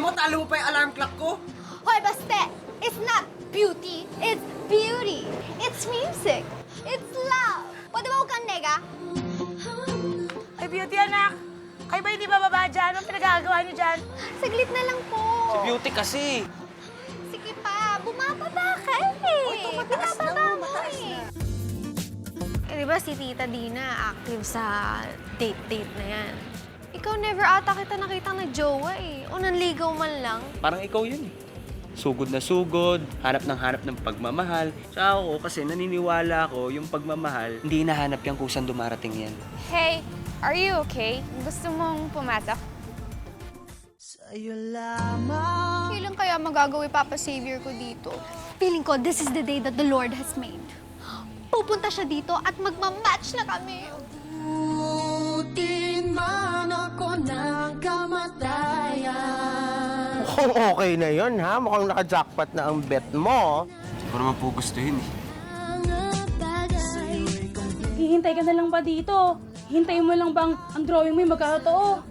mo, talo mo pa yung alarm clock ko. Hoy, baste! It's not beauty, it's beauty. It's music. It's love. Pwede ba huwag kang nega? Ay, Beauty, anak. Kayo ba hindi bababa dyan? Anong pinagagawa niyo dyan? Saglit na lang po. Si Beauty kasi. Sige pa, bumababa ka eh. Binababa mo eh. Eh, di ba si Tita Dina active sa date-date na yan? Ikaw never ata kita nakita na jowa eh. O nanligaw man lang. Parang ikaw yun eh. Sugod na sugod, hanap ng pagmamahal. Sa ako kasi naniniwala ako yung pagmamahal, hindi hinahanap yan kung saan dumarating yan. Hey, are you okay? Gusto mong pumatak? Kailan kaya magagawa Papa Savior ko dito? Feeling ko, this is the day that the Lord has made. Pupunta siya dito at magmamatch na kami. Mukhang okay na yun, ha? Mukhang naka-jackpot na ang bet mo. Siguro naman po gusto yun eh. Hihintay ka na lang ba dito? Hintayin mo lang bang ang drawing mo yung magkatotoo?